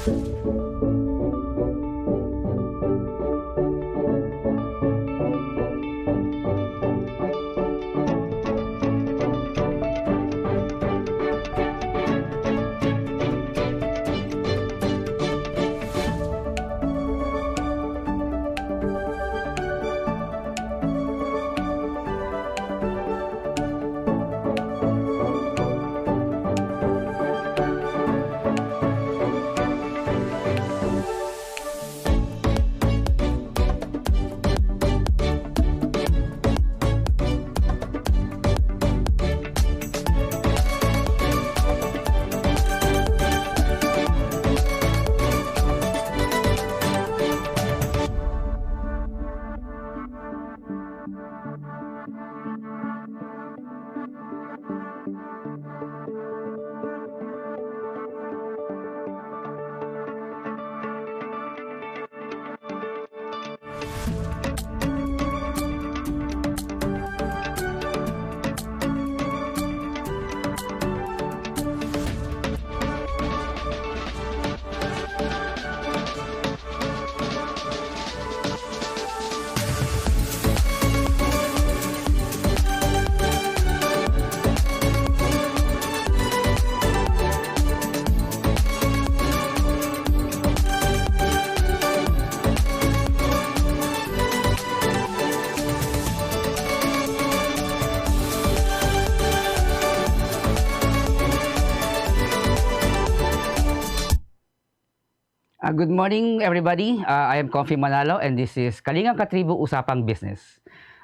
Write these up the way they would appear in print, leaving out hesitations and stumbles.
Good morning, everybody. I am Confi Manalo, and this is Kalingang Katribo Usapang Business.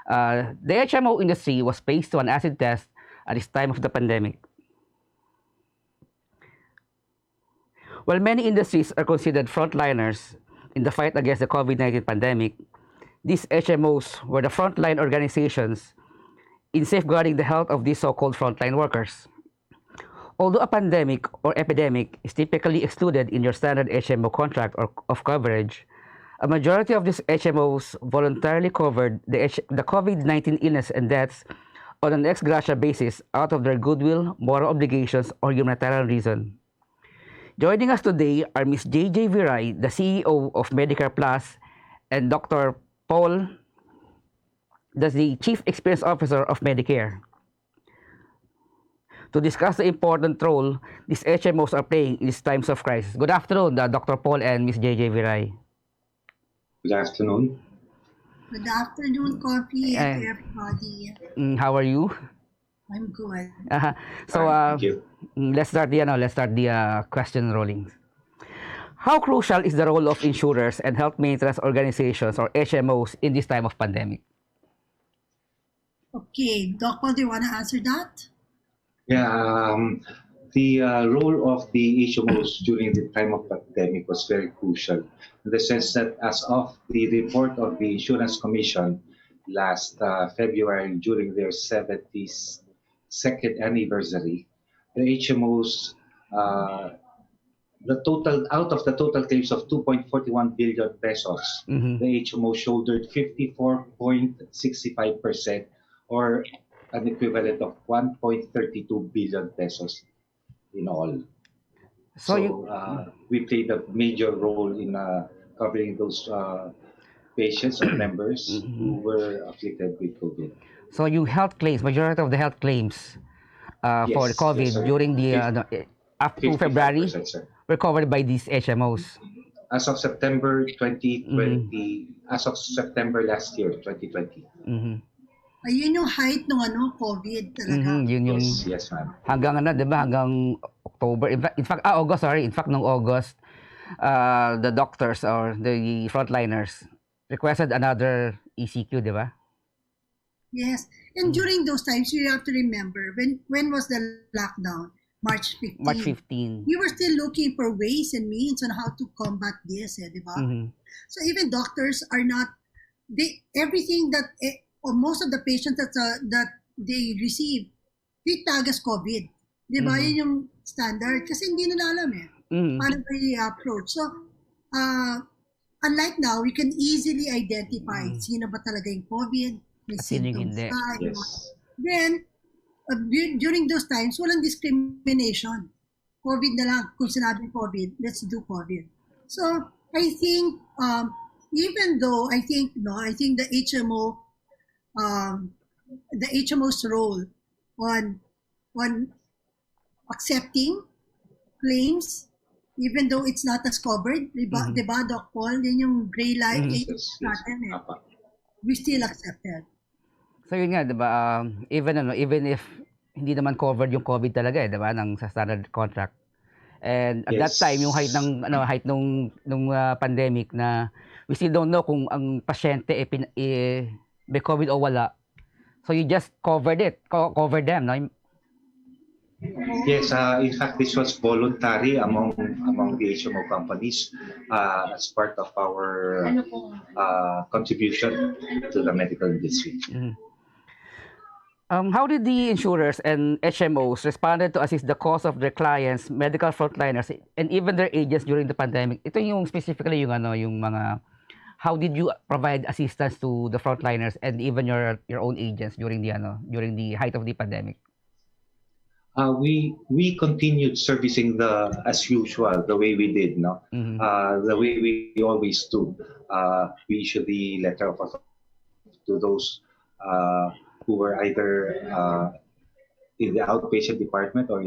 The HMO industry was faced to an acid test at this time of the pandemic. While many industries are considered frontliners in the fight against the COVID-19 pandemic, these HMOs were the frontline organizations in safeguarding the health of these so-called frontline workers. Although a pandemic or epidemic is typically excluded in your standard HMO contract or of coverage, a majority of these HMOs voluntarily covered the COVID-19 illness and deaths on an ex gratia basis out of their goodwill, moral obligations, or humanitarian reason. Joining us today are Ms. Jayjay Viray, the CEO of Medicare Plus, and Dr. Paul, the Chief Experience Officer of Medicare, to discuss the important role these HMOs are playing in these times of crisis. Good afternoon, Dr. Paul and Ms. Jayjay Viray. Good afternoon. Good afternoon, Coffee, and everybody. How are you? I'm good. Thank you. Let's start the question rolling. How crucial is the role of insurers and health maintenance organizations or HMOs in this time of pandemic? Okay, Doc Paul, do you want to answer that? Yeah, the role of the HMOs during the time of pandemic was very crucial in the sense that as of the report of the Insurance Commission last February during their 72nd anniversary, the HMOs, out of the total claims of 2.41 billion pesos, the HMO shouldered 54.65% or an equivalent of 1.32 billion pesos in all. So we played a major role in covering those patients or members who were afflicted with COVID. So yung health claims, majority of the health claims for COVID during the up to February were covered by these HMOs. As of September 2020, as of September last year, 2020. Ayun yung height ng COVID talaga. Yes, ma'am. Hanggang di ba? Hanggang October. In fact, August, sorry. In fact, noong August, the doctors or the frontliners requested another ECQ, di ba? Yes. And during those times, you have to remember, when was the lockdown? March 15. March 15. We were still looking for ways and means on how to combat this, di ba? So even doctors are not, everything that, or most of the patients that they receive, they tag as COVID. Di ba? Yun yung standard. Kasi hindi nila alam paano ba i-approach. So, unlike now, we can easily identify sino ba talaga yung COVID, may symptoms pa. Then, during those times, walang discrimination. COVID na lang. Kung sinabing COVID, let's do COVID. So, I think, even though I think the HMO's role on accepting claims, even though it's not as covered, diba, Doc Paul, yun yung gray line natin eh. We still accept it. So yun nga, 'di ba? Even if hindi naman covered yung COVID talaga eh, 'di ba, ng sa standard contract. And at that time, yung height nung pandemic na we still don't know kung ang pasyente may COVID o wala. So you just covered them, no? Yes, in fact, this was voluntary among the HMO companies as part of our contribution to the medical industry. How did the insurers and HMOs responded to assist the cause of their clients, medical frontliners, and even their agents during the pandemic? Ito yung specifically yung mga how did you provide assistance to the frontliners and even your own agents during the height of the pandemic? We continued servicing as usual, the way we did, no? The way we always do. We issued the letter of authority to those who were either in the outpatient department or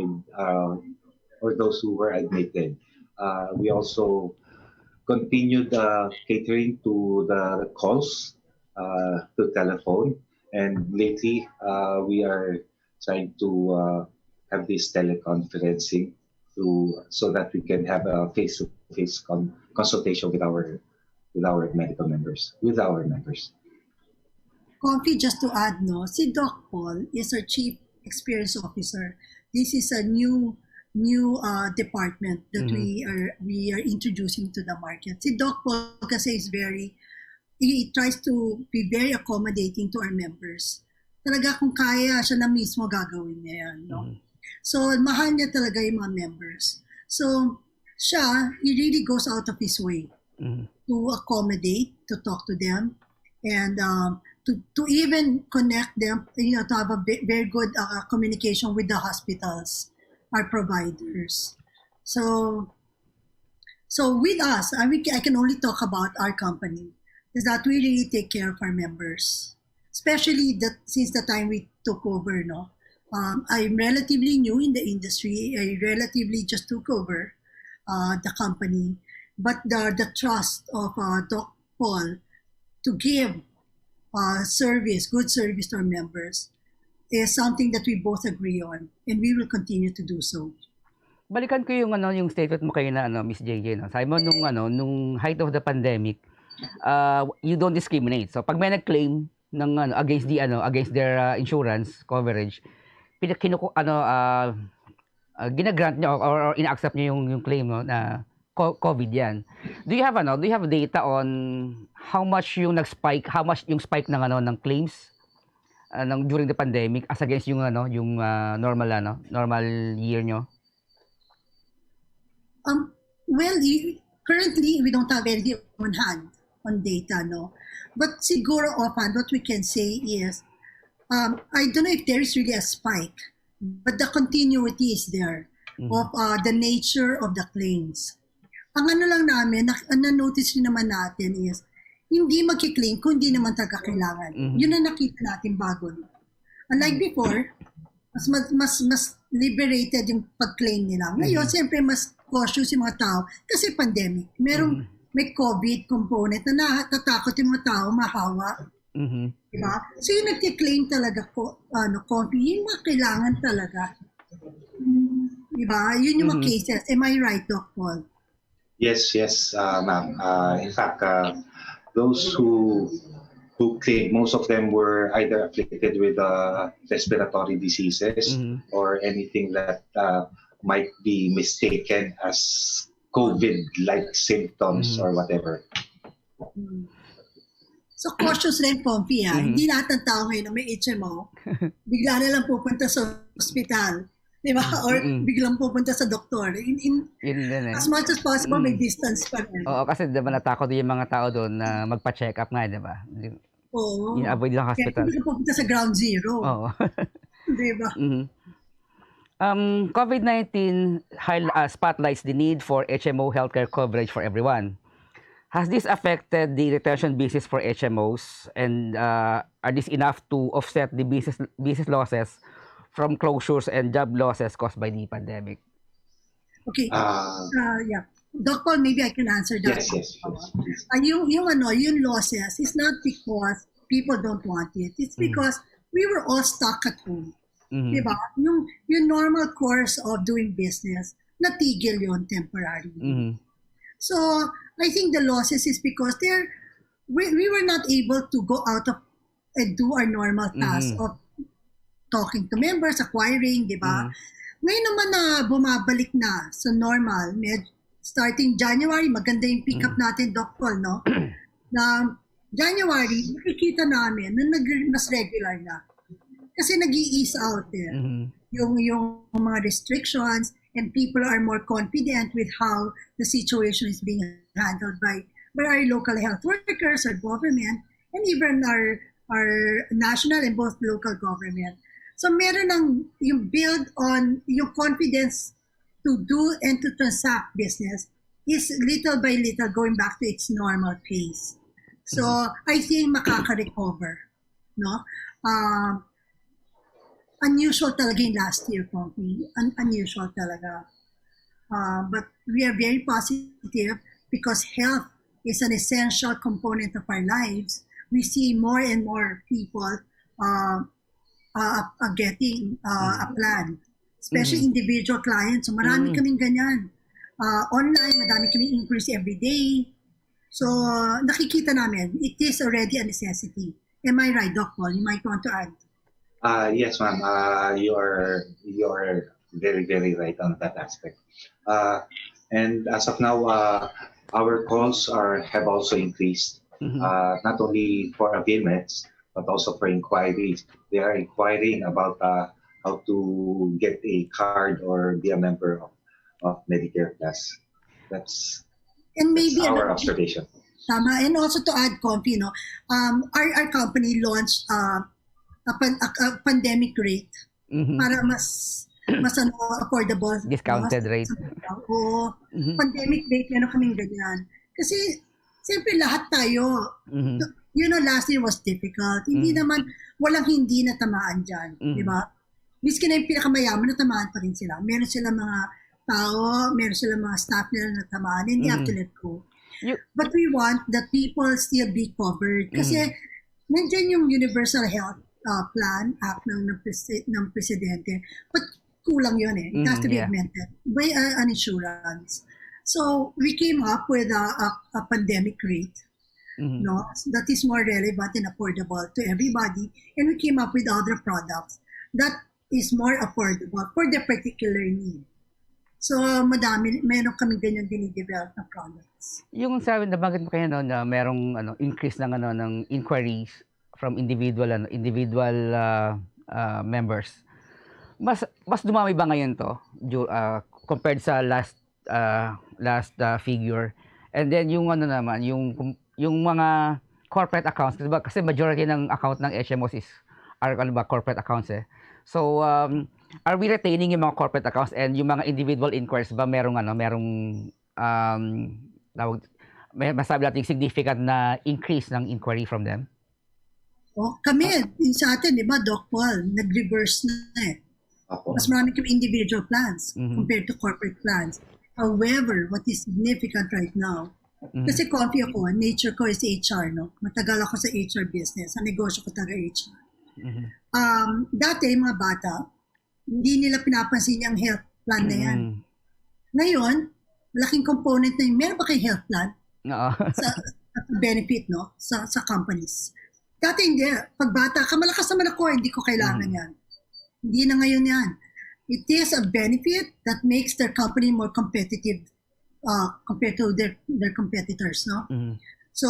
those who were admitted. We also continued catering to the calls to telephone, and lately we are trying to have this teleconferencing so that we can have a face-to-face consultation with our medical members, Comfy, just to add, no, si Doc Paul is our Chief Experience Officer. This is a new department that we are introducing to the market. Si Doc Paul kasi he tries to be very accommodating to our members. Talaga kung kaya siya na mismo gagawin niya yan, no? So, mahal niya talaga yung mga members. So, he really goes out of his way to accommodate, to talk to them, and to even connect them, to have a very good communication with the hospitals, our providers. So with us, I can only talk about our company, is that we really take care of our members, especially since the time we took over, no? I'm relatively new in the industry. I relatively just took over the company, but the trust of Doc Paul to give good service to our members is something that we both agree on, and we will continue to do so. Balikan ko yung statement mo kayo na Miss Jayjay, no. Sabi mo nung height of the pandemic, you don't discriminate. So pag may nag-claim ng against their insurance coverage, ginagrant nyo or ina-accept nyo yung claim, no, na COVID yan. Do you have data on how much yung spike ng claims during the pandemic as against yung normal year nyo? Well, currently we don't have anything on hand on data, no. But siguro offhand, what we can say is, I don't know if there is really a spike, but the continuity is there of the nature of the claims. Ang lang namin, na-notice rin naman natin is, hindi magki-claim kung hindi naman talaga kailangan. Yun ang nakita natin bago. Unlike before, mas liberated yung pag-claim nila. Ngayon, siyempre mas cautious yung mga tao kasi pandemic. May COVID component na natatakot yung mga tao mahawa. Diba? So yung nagki-claim talaga Comfy, yung mga kailangan talaga. Diba? Yun yung mga cases. Am I right, Doc Paul? Yes, ma'am. In fact, those who claim, most of them were either afflicted with respiratory diseases or anything that might be mistaken as COVID-like symptoms or whatever. So cautious rin, Comfy, ha? Hindi lahat ng tao ngayon na may HMO, bigla na lang pupunta sa hospital. Diba? Or biglang pupunta sa doktor. As much as possible, may distance pa rin. Oo, kasi diba natakot yung mga tao doon na magpa-check up nga, diba? Oo. In-avoid lang hospital. Kaya hindi ka pupunta sa ground zero. Oo. Diba? COVID-19 spotlights the need for HMO healthcare coverage for everyone. Has this affected the retention business for HMOs, and are these enough to offset the business losses from closures and job losses caused by the pandemic? Okay. Uh, Yeah. Doc Paul, maybe I can answer that. yes, please. Yung losses is not because people don't want it. It's because we were all stuck at home. Mhm. Diba? Yung normal course of doing business, natigil yun temporarily. Mhm. So, I think the losses is because we were not able to go out of and do our normal task of talking to members, acquiring, di ba? Ngayon naman na bumabalik na sa normal, starting January, maganda yung pick-up natin, Doc Paul, no? Na January, nakikita namin na mas regular na. Kasi nag-i-ease out there. Yung mga restrictions, and people are more confident with how the situation is being handled by our local health workers, our government, and even our national and both local government. So meron ng yung build on yung confidence to do and to transact business is little by little going back to its normal pace. So I think makaka-recover, no? Unusual talaga yung last year, Pompey. Unusual talaga. But we are very positive because health is an essential component of our lives. We see more and more people getting a plan, especially individual clients. So marami kaming ganyan. Online, madami kaming increase every day. So nakikita namin, it is already a necessity. Am I right, Doc Paul? You might want to add. Yes, ma'am. You're very, very right on that aspect. And as of now, our calls have also increased, not only for availments, but also for inquiries. They are inquiring about how to get a card or be a member of Medicare Plus. That's our observation. Tama. And also to add, Comfy, no, our company launched a pandemic rate para mas affordable. Discounted rate. Oo. Pandemic rate, meron kaming ganyan. Kasi, siyempre lahat tayo, last year was difficult. Hindi naman, walang hindi natamaan dyan. Di ba? Miski na yung pinakamayaman, natamaan pa rin sila. Meron silang mga tao, meron silang mga staff nila natamaan, and they have to let go. But we want that people still be covered. Kasi, nandiyan yung universal health plan act ng presidente, but kulang yun eh. It has to be augmented by an insurance. So we came up with a pandemic rate, no, that is more relevant and affordable to everybody, and we came up with other products that is more affordable for the particular need. So meron kami ganyan dinidevelop na products. Yung sabi na bakit mo kaya na merong increase ng inquiries from individual members. Mas dumami ba ngayon to compared sa last figure? And then yung naman yung mga corporate accounts, diba? Kasi majority ng account ng HMOs are corporate accounts eh. So are we retaining yung mga corporate accounts, and yung mga individual inquiries ba merong masabi natin significant na increase ng inquiry from them? Kami, sa atin, di ba, Doc Paul, nag-reverse na eh. Mas marami kami individual plans compared to corporate plans. However, what is significant right now, kasi Comfy ako, nature ko is HR, no? Matagal ako sa HR business. Ang negosyo ko talaga HR. Dati, mga bata, hindi nila pinapansin yung health plan na yan. Ngayon, malaking component na yung, meron ba kayo health plan? sa benefit, no? Sa companies. Dati hindi. Pag bata ka, malakas naman ako, hindi ko kailangan yan. Hindi na ngayon yan. It is a benefit that makes their company more competitive compared to their competitors, no? So,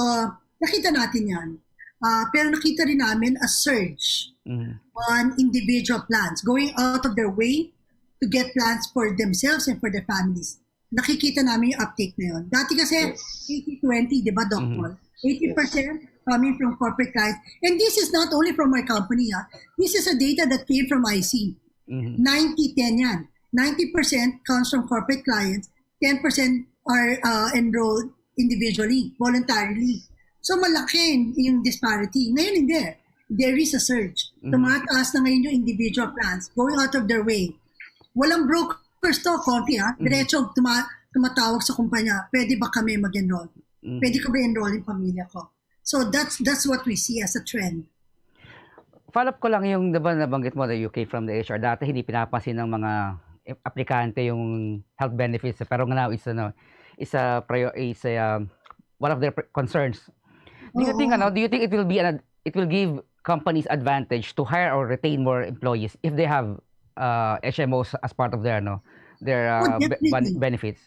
nakita natin yan. Pero nakita rin namin a surge on individual plans, going out of their way to get plans for themselves and for their families. Nakikita namin yung uptake na yun. Dati kasi, 80-20, di ba, Doc Paul? 80% coming from corporate clients. And this is not only from our company. This is a data that came from IC. 90-10 yan. 90% comes from corporate clients, 10% are enrolled individually, voluntarily. So malaki yung disparity. Ngayon hindi. There is a surge. Tumataas na ngayon yung individual plans, going out of their way. Walang brokers to, Confi, ha? Diretso tumatawag sa kumpanya, pwede ba kami mag-enroll? Pwede ka ba enroll yung pamilya ko? So that's what we see as a trend. Follow up ko lang yung, diba, nabanggit mo na you came from the HR. Dati hindi pinapansin ng mga aplikante yung health benefits, pero now it's one of their concerns. Do you think it will give companies advantage to hire or retain more employees if they have HMOs as part of their benefits?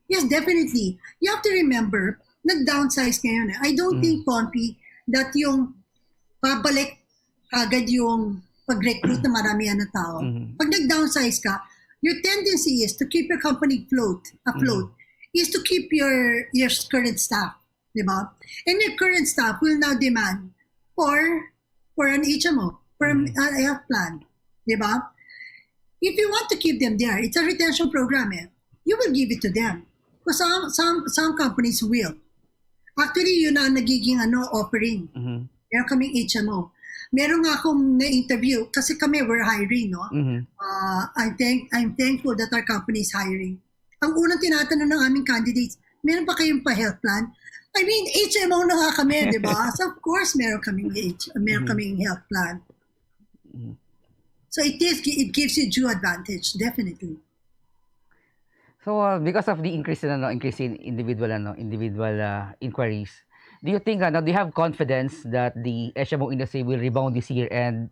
Yes, definitely. You have to remember, nag-downsize ngayon. I don't think, Confi, that yung babalik agad yung pag-recruit na maramihan na tao. Pag nag-downsize ka, your tendency is to keep your company afloat, is to keep your current staff, di ba? And your current staff will now demand for an HMO, for a health plan, di ba? If you want to keep them there, it's a retention program. You will give it to them. Because some companies will. Actually, yun ang nagiging offering. Meron kaming HMO. Meron nga akong na-interview kasi kami we're hiring, no? I'm thankful that our company is hiring. Ang unang tinatanong ng aming candidates, meron pa kayong pa-health plan? I mean, HMO na nga kami, di ba? So of course, meron kaming health plan. So it gives you due advantage, definitely. So because of the increase in individual inquiries, do you think do you have confidence that the HMO industry will rebound this year? And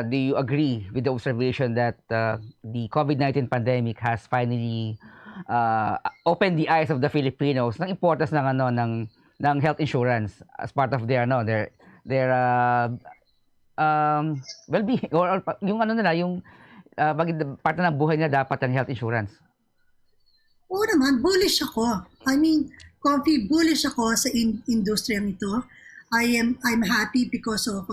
do you agree with the observation that the COVID-19 pandemic has finally opened the eyes of the Filipinos ng importance ng health insurance as part of their well-being, or yung yung part ng buhay nila dapat ang health insurance? Oo naman, bullish ako. I mean, Coffee, bullish ako sa industriyang ito. I'm happy because of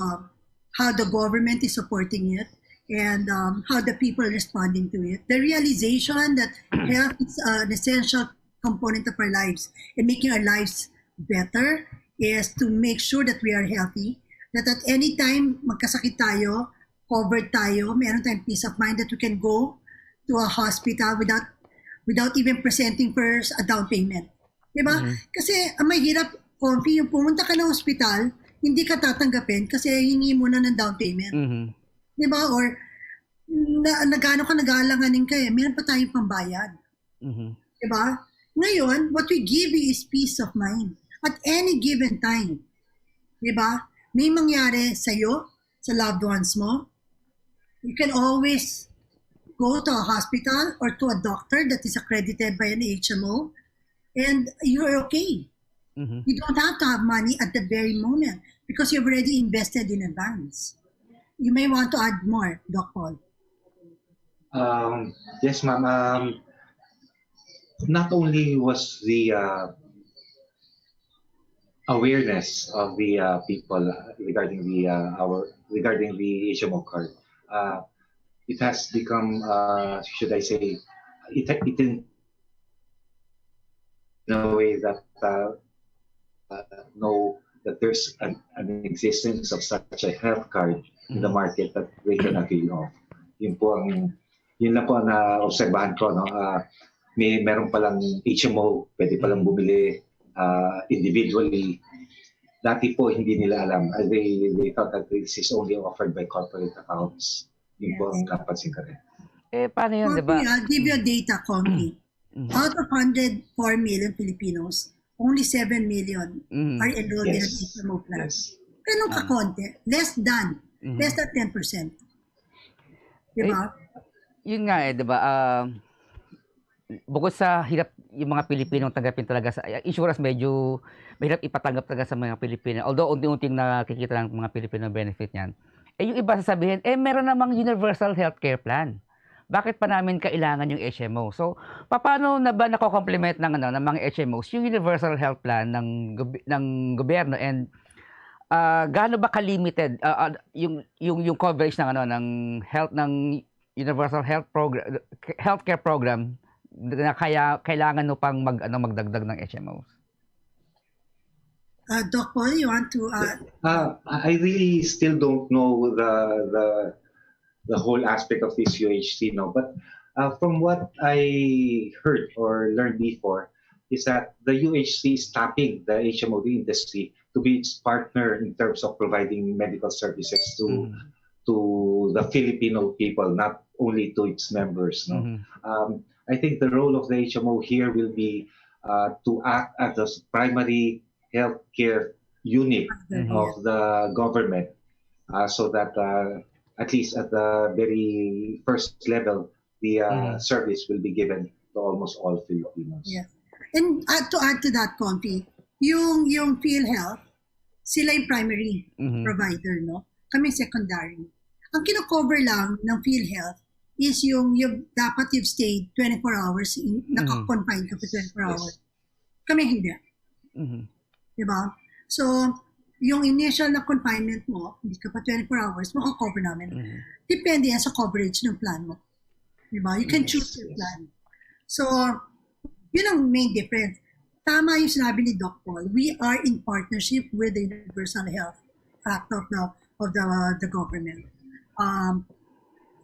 how the government is supporting it and how the people are responding to it. The realization that health is an essential component of our lives and making our lives better is to make sure that we are healthy, that at any time magkasakit tayo, covered tayo, meron tayong peace of mind that we can go to a hospital without even presenting first a down payment. Diba? Kasi ang mahirap, Confi, yung pumunta ka ng hospital, hindi ka tatanggapin kasi hingi mo na ng down payment. Diba? Or nagano ka nag-aalanganin ka meron pa tayong pambayad. Diba? Ngayon, what we give you is peace of mind at any given time. Diba? May mangyari sa'yo, sa loved ones mo, you can always go to a hospital or to a doctor that is accredited by an HMO and you're okay. You don't have to have money at the very moment because you've already invested in advance. You may want to add more, Doc Paul. Yes, ma'am. Not only was the awareness of the people regarding the HMO card, it has become, should I say, it in a way that know that there's an existence of such a health card in the market that they can avail of. Yun lang po na obserbahan ko, no? Meron palang HMO, pwede palang bumili individually. Dati po hindi nila alam. They thought that this is only offered by corporate accounts. Yun po ang napansin ko rin. Paano yun, diba? I'll give you a data, Confi. Out of 104 million Filipinos, only 7 million are enrolled in a HMO plan. Ganun kakonti. Less than 10%. Diba? Yun nga diba? Bukod sa hirap yung mga Pilipinong tanggapin talaga sa insurance, medyo mahirap ipatanggap talaga sa mga Pilipino. Although unti-unting nakikita ng mga Pilipino benefit niyan. Yung iba sasabihin, meron namang universal healthcare plan. Bakit pa namin kailangan yung HMO? So, paano na ba nako-complement ng mga HMOs yung universal health plan ng gobyerno, and gaano ba ka-limited yung coverage ng ng health ng universal healthcare program na kailangan mo pang magdagdag ng HMOs? Doc Paul, you want to? I really still don't know the whole aspect of this UHC, no. But from what I heard or learned before, is that the UHC is tapping the HMO industry to be its partner in terms of providing medical services to the Filipino people, not only to its members. No, I think the role of the HMO here will be to act as a primary healthcare unit of the government, so that at least at the very first level, the service will be given to almost all Filipinos. Yes. And to add to that, Confi, yung PhilHealth, sila yung primary provider, no? Kami secondary. Ang kino-cover lang ng PhilHealth is yung dapat you've stayed 24 hours, naka-confine ka for 24 hours. Kami hindi. Diba? So, yung initial na confinement mo, hindi ka pa 24 hours, maka-cover namin. Depende yan sa coverage ng plan mo. Diba? You can choose your plan. So, yun ang main difference. Tama yung sinabi ni Doc Paul. We are in partnership with the Universal Health Act of the government.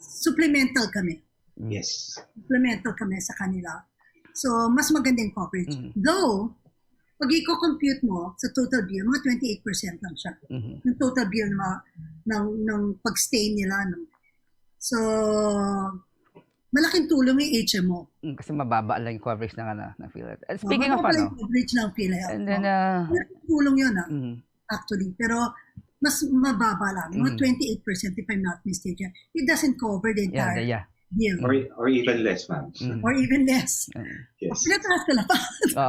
Supplemental kami. Yes. Supplemental kami sa kanila. So, mas magandang coverage. Though, pag i-compute mo sa total bill, mga 28% lang siya. Yung total bill ng pag-stay nila. No? So, malaking tulong yung HMO. Kasi mababa lang yung coverage ng PhilHealth. Speaking of yung coverage ng PhilHealth. And then, malaking tulong yun, actually. Pero, mas mababa lang. Mga 28% if I'm not mistaken. It doesn't cover the entire bill. Or even less, ma'am. Or even less. Yes. Pinataas ka lang pa.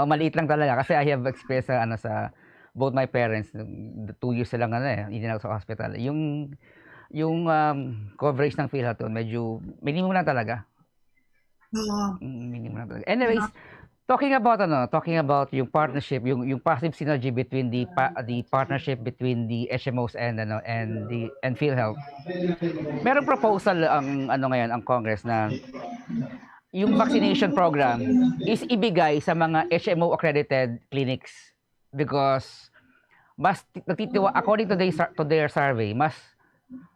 Maliit lang talaga. Kasi I have experience sa both my parents. 2 years lang in and out sa hospital. Yung coverage ng PhilHealth medyo minimum lang talaga. Minimum lang talaga. Anyways, talking about yung partnership, yung positive synergy between the partnership between the HMOs and PhilHealth. Merong proposal ngayon ang Congress na yung vaccination program is ibigay sa mga HMO accredited clinics because mas according to their survey, mas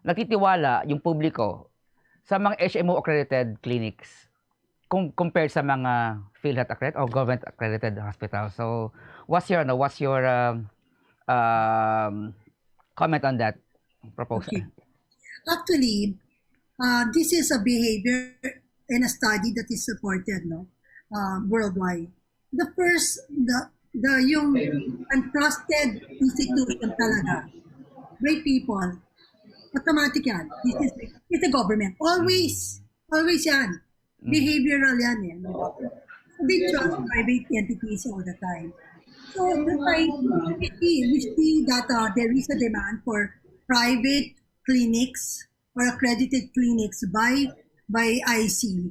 nagtitiwala yung publiko sa mga HMO accredited clinics compared sa mga PhilHealth accredited or government accredited hospital. So, what's your comment on that proposal? Okay. Actually, this is a behavior and a study that is supported, worldwide. The first, yung untrusted institution talaga, by people, automatic yan. It's the government. Always yan. Behavioral yan eh. They trust private entities all the time. So, we see that there is a demand for private clinics or accredited clinics by IC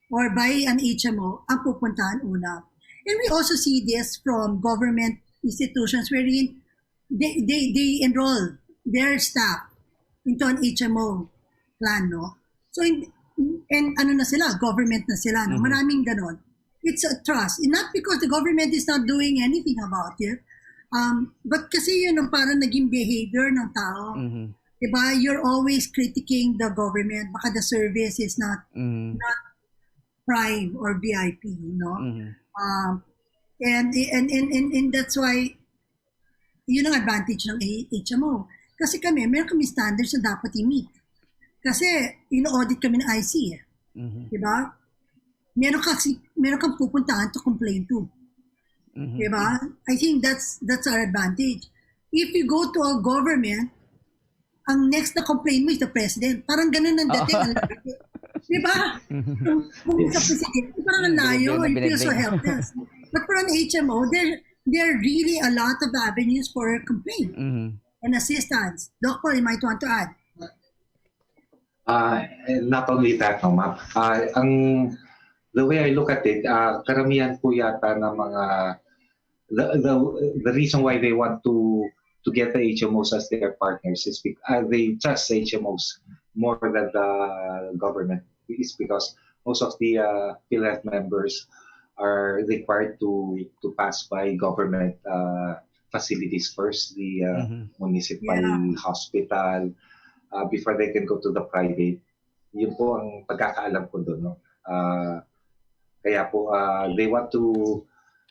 or by an HMO ang pupuntahan una. And we also see this from government institutions wherein they enroll their staff into an HMO plan, no? So, and na sila, government na sila, no? Maraming ganon. It's a trust. And not because the government is not doing anything about it, but kasi yun ang parang naging behavior ng tao. Diba? You're always critiquing the government. Baka the service is not prime or VIP, no? And that's why yun ang advantage ng HMO. Kasi meron kami standards na dapat i-meet. Kasi, ino-audit kami ng IC. Diba? Meron kang pupuntahan to complain to. Diba? I think that's our advantage. If you go to a government, ang next na complain mo is the president. Parang ganun ang dating. Diba? Kung sa president, parang ang layo, you feel so helpless. But for an HMO, there are really a lot of avenues for complaint and assistance. Doc Paul, you might want to add. Not only that, no, ma'am. The way I look at it, karamihan po yata ng mga the reason why they want to get the HMOs as their partners is because they trust HMOs more than the government is because most of the PhilHealth members are required to pass by government facilities first, the municipal hospital, before they can go to the private. Yun po ang pagkakaalam ko doon. No? Kaya po, they want to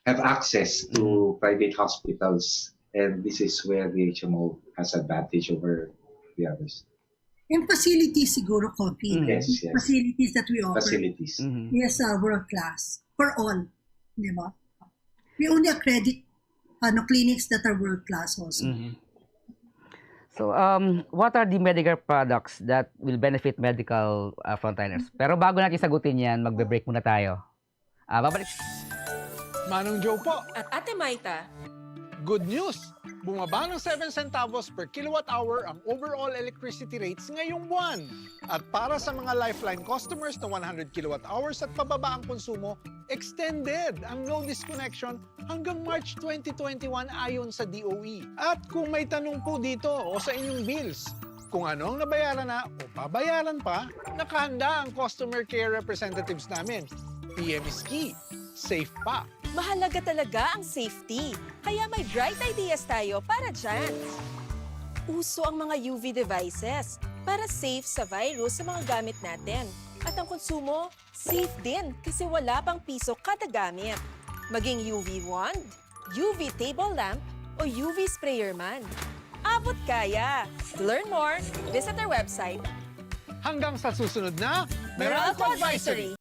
have access to private hospitals, and this is where the HMO has advantage over the others. And facilities siguro, Kofi. Yes. Facilities that we offer. Facilities. Yes, world class. For all. Di ba? We only accredit clinics that are world class also. So, what are the medical products that will benefit medical frontliners? Pero bago natin sagutin yan, magbe-break muna tayo. Babalik. Manong Joe po. At Ate Maita, Good news! Bumaba ng 7 centavos per kilowatt hour ang overall electricity rates ngayong buwan. At para sa mga Lifeline customers na 100 kilowatt hours at pababa ang konsumo, extended ang no disconnection hanggang March 2021 ayon sa DOE. At kung may tanong po dito o sa inyong bills, kung ano ang nabayaran na o babayaran pa, nakahanda ang customer care representatives namin. PM is key. Safe pa. mahalaga talaga ang safety. Kaya may bright ideas tayo para dyan. Uso ang mga UV devices para safe sa virus sa mga gamit natin. At ang konsumo, safe din kasi wala pang piso kada gamit. Maging UV wand, UV table lamp, o UV sprayer man. Abot kaya! To learn more, visit our website. Hanggang sa susunod na Meralco Advisory!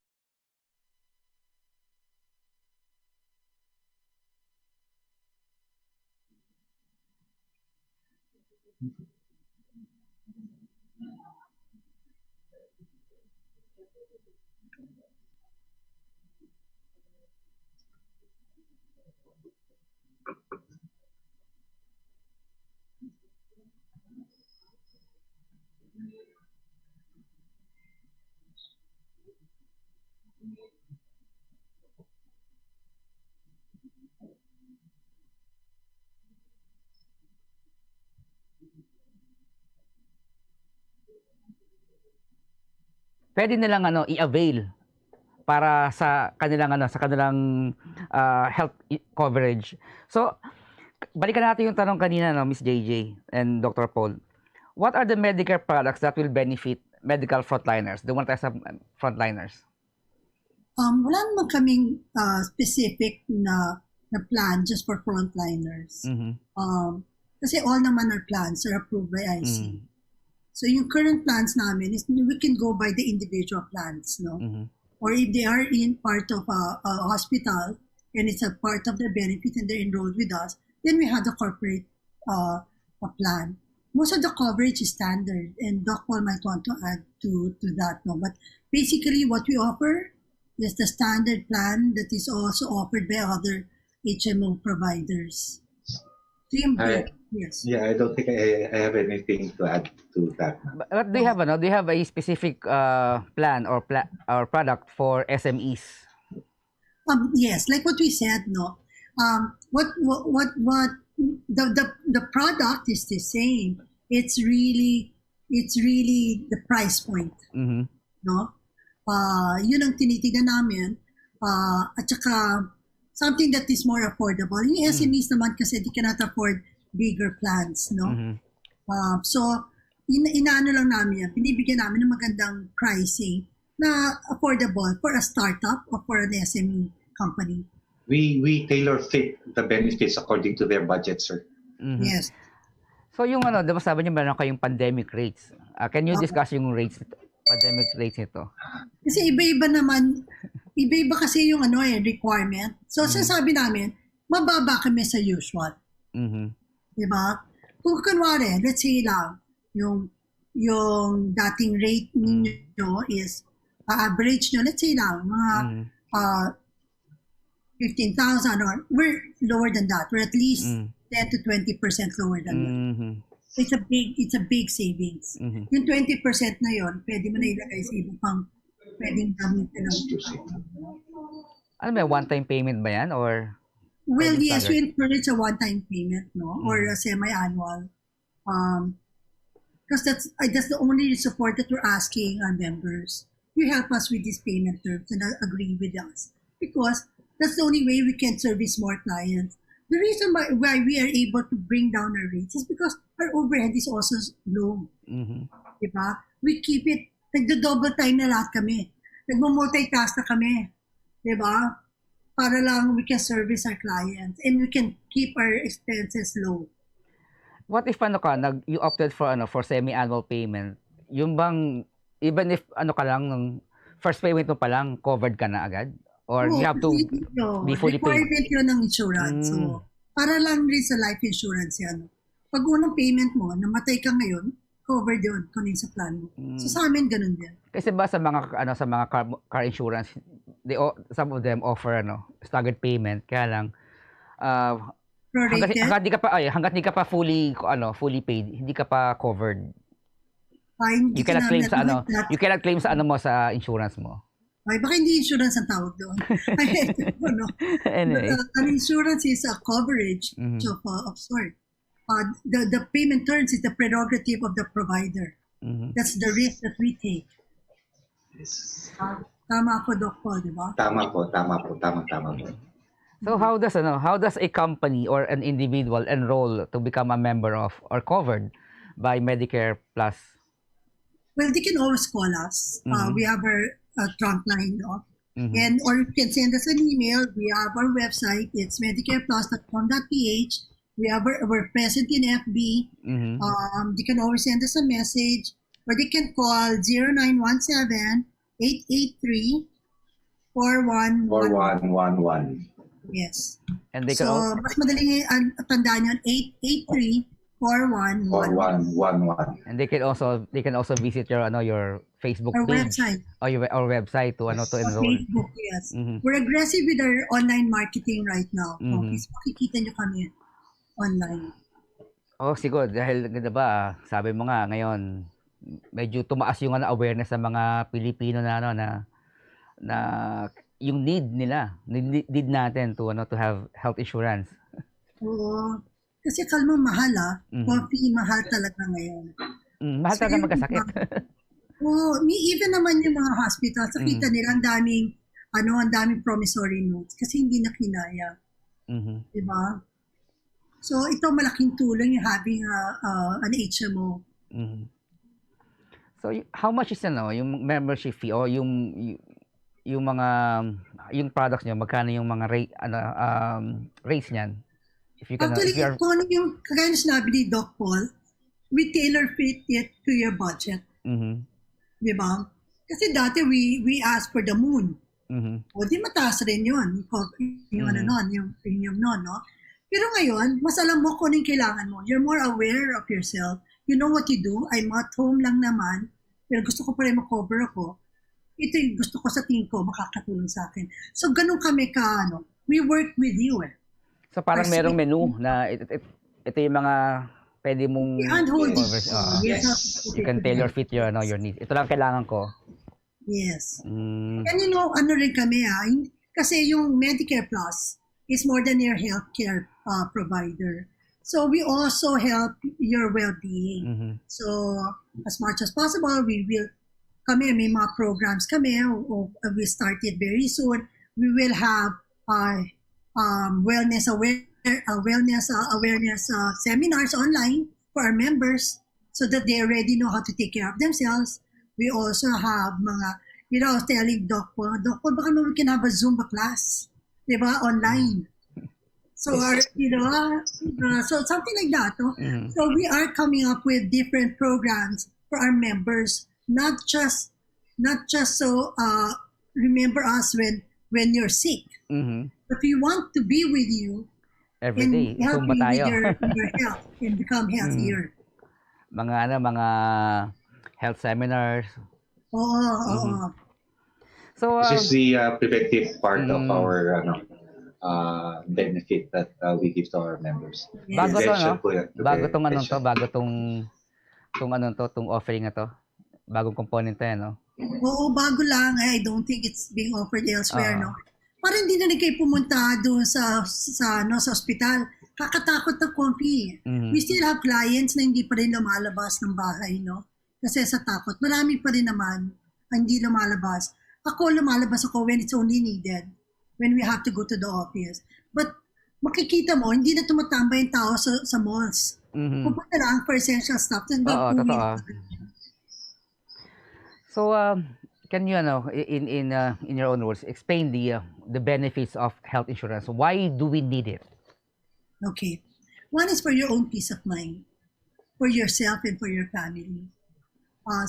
Pwede nilang i-avail para sa kanilang health coverage. So, balikan natin yung tanong kanina, Miss Jayjay and Dr. Paul. What are the medical products that will benefit medical frontliners? Doon tayo sa frontliners. Wala naman kaming specific na plan just for frontliners. Mm-hmm. Kasi all naman our plans are approved by IC. Mm-hmm. So yung current plans namin is we can go by the individual plans, no? Mm-hmm. Or if they are in part of a hospital and it's a part of their benefit and they're enrolled with us, then we have the corporate a plan. Most of the coverage is standard, and Doc Paul might want to add to that, no? But basically, what we offer is the standard plan that is also offered by other HMO providers. Yes. Yeah, I don't think I have anything to add to that. But they have they have a specific plan or product for SMEs. Yes, like what we said, no. What the product is the same. It's really the price point. Mm-hmm. No? Yun ang tinitignan namin. At saka something that is more affordable. Yung SMEs naman kasi they cannot afford bigger plans, no? Mm-hmm. So, inaano lang namin yan. Binibigyan namin ng magandang pricing na affordable for a startup or for an SME company. We tailor fit the benefits according to their budget, sir. Mm-hmm. Yes. So yung diba sabi niyo meron kayong pandemic rates. Can you discuss yung pandemic rates nito? Kasi iba-iba kasi yung requirement. So sasabi namin, mababa kami sa usual. Mm-hmm. Diba? Kung kunwari, let's say lang, yung dating rate ninyo is average nyo, let's say lang, mga 15,000 or we're lower than that. We're at least 10 to 20% lower than that. It's a big savings. Mm-hmm. Yung 20% na yon, pwede mo na ilagay sa iba pang pwedeng gamitin lang. May one-time payment ba yan? Or well, yes, we encourage a one-time payment, no? Or a semi-annual. Because that's the only support that we're asking our members. You help us with these payment terms and agree with us. Because that's the only way we can service more clients. The reason why we are able to bring down our rates is because our overhead is also low. Diba? We keep it, nagdo-double time na lahat kami. Nagmo-multitask na kami. Diba? Para lang we can service our clients and we can keep our expenses low. What if you opted for semi-annual payment? Yung bang even if ka lang ng first payment mo pa lang covered ka na agad or you have to be fully paid? Requirement yun ng insurance. So, para lang rin sa life insurance yan. Pag unang payment mo, namatay ka ngayon, covered yun kung sa plan mo. So sa amin ganun din. Kasi ba sa mga car insurance, some of them offer staggered payment kaya lang hanggat di ka pa fully paid, hindi ka pa covered. You cannot claim sa sa insurance mo. Ay, baka hindi insurance ang tawag doon. Anyway. An insurance is a coverage of sort. The payment terms is the prerogative of the provider. That's the risk that we take. Yes. Tama po, Doc Paul, di ba? Tama po. So how does a company or an individual enroll to become a member of or covered by Medicare Plus? Well, they can always call us. We have our trunk line, no? And or you can send us an email. We have our website. It's medicareplus.com.ph. We're present in FB. They can always send us a message, or they can call 0917-883-4111. Yes. And they can mas madaling tandaan yun, 883-4111. And they can also visit your Facebook Our page website. or our website to to enroll. Facebook, yes. We're aggressive with our online marketing right now. Please makikita nyo kami online. Oh, siguro dahil sabi mo nga ngayon medyo tumaas yung awareness sa mga Pilipino na yung need natin to have health insurance. Oo. Kasi kalmo mahal coffee mahal talaga ngayon. Mahal talaga magkasakit. Even naman yung mga hospital, kita nila ang daming promissory notes kasi hindi na kinaya. Diba? So ito malaking tulong yung having an HMO. So how much is yung membership fee o yung mga yung products niyo, magkano yung mga rates niyan? If you can, Actually, kung ano yung kagaya na sinabi ni Doc Paul, we tailor fit it to your budget. Diba? Kasi dati we asked for the moon. O di mataas rin yun. Yung premium nun, no? Pero ngayon, mas alam mo kung anong kailangan mo. You're more aware of yourself. You know what you do. I'm at home lang naman. Pero gusto ko pa rin makover ako. Ito yung gusto ko sa tingin ko, makakatulong sa akin. So, ganun kami we work with you So, parang merong menu na ito yung mga pwede mong you can tailor fit your needs. Ito lang kailangan ko. Yes. And ano rin kami kasi yung Medicare Plus is more than your healthcare provider. So we also help your well-being. So as much as possible, may mga programs kami. We started very soon. We will have wellness awareness seminars online for our members so that they already know how to take care of themselves. We also have mga, I was telling Doc Paul, baka we can have a Zumba class, diba, online. So, so something like that. No? So we are coming up with different programs for our members, not just so remember us when you're sick. But we want to be with you every day. And help you with your health and become healthier. Mga health seminars. Oo. So this is the preventive part of our benefit that we give to our members. Bago tong offering na to. Bagong component yan, no? Oo, bago lang. I don't think it's being offered elsewhere, no? Parang hindi na kayo pumunta doon sa ospital. Kakatakot na comfy. We still have clients na hindi pa rin lumalabas ng bahay, no? Kasi sa takot. Marami pa rin naman ang hindi lumalabas. Ako, lumalabas ako when it's only needed. When we have to go to the office. But makikita mo, hindi na tumatambay yung tao sa malls. Pupunta lang for essential stuff. Oo, totoo. So, can you, in your own words, explain the benefits of health insurance? Why do we need it? Okay. One is for your own peace of mind, for yourself and for your family.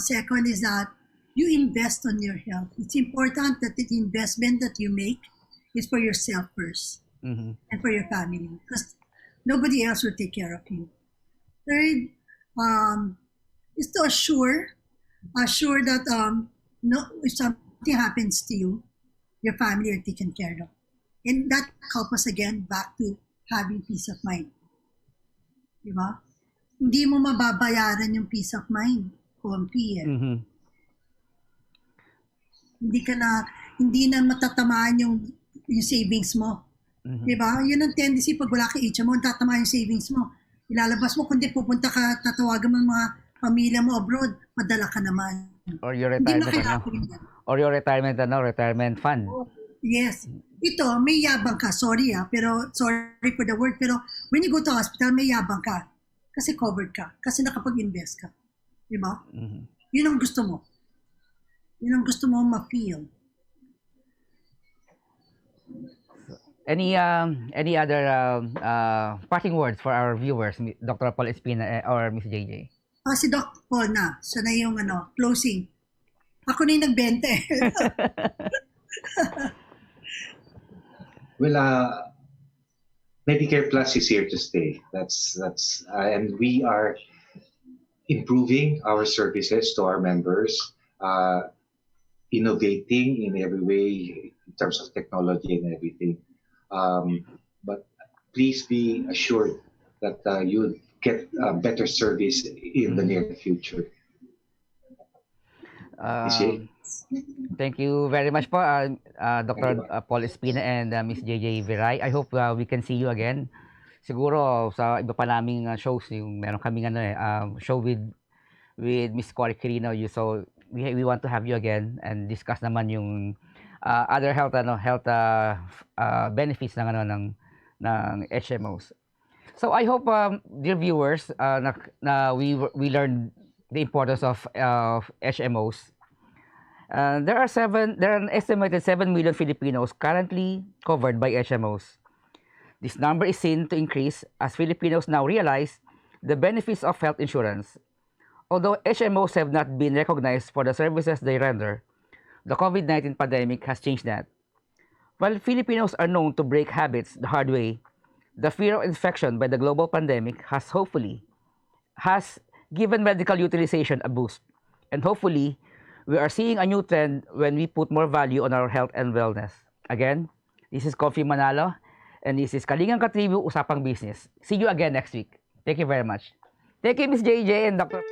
Second is that you invest on your health. It's important that the investment that you make is for yourself first and for your family, because nobody else will take care of you. Third, is to assure that if something happens to you, your family are taken care of. And that helps us again back to having peace of mind. Diba? Hindi mo mababayaran yung peace of mind. Comfy Hindi na matatamaan yung savings mo. Diba? Yun ang tendency pag wala ka HMO, tatamaan yung savings mo. Ilalabas mo, kundi pupunta ka, tatawagan mo mga pamilya mo abroad, madala ka naman. Or your retirement, Or your retirement fund. Yes. Ito, may yabang ka. Sorry pero sorry for the word. Pero when you go to hospital, may yabang ka. Kasi covered ka. Kasi nakapag-invest ka. Diba? Yun ang gusto mo. Yun ang gusto mo ma-feel. Any other parting words for our viewers, Dr. Paul Espina or Miss Jayjay? Si Doc Paul na. Siya na yung closing. Ako na yung nagbenta eh. Well, Medicare Plus is here to stay. And we are improving our services to our members, innovating in every way in terms of technology and everything. But please be assured that you get better service in the near future. Thank you very much po, Dr. Paul Espina and Miss Jayjay Viray. I hope we can see you again. Siguro sa iba pa naming shows, yung meron kaming show with Miss Cory Quirino. So we want to have you again and discuss naman yung other health benefits ng HMOs. So I hope, dear viewers, we learned the importance of HMOs. There are an estimated 7 million Filipinos currently covered by HMOs. This number is seen to increase as Filipinos now realize the benefits of health insurance. Although HMOs have not been recognized for the services they render, the COVID-19 pandemic has changed that. While Filipinos are known to break habits the hard way, the fear of infection by the global pandemic has given medical utilization a boost. And hopefully, we are seeing a new trend when we put more value on our health and wellness. Again, this is Coffee Manalo, and this is Kalingang Katribu Usapang Business. See you again next week. Thank you very much. Thank you, Ms. Jayjay and Dr.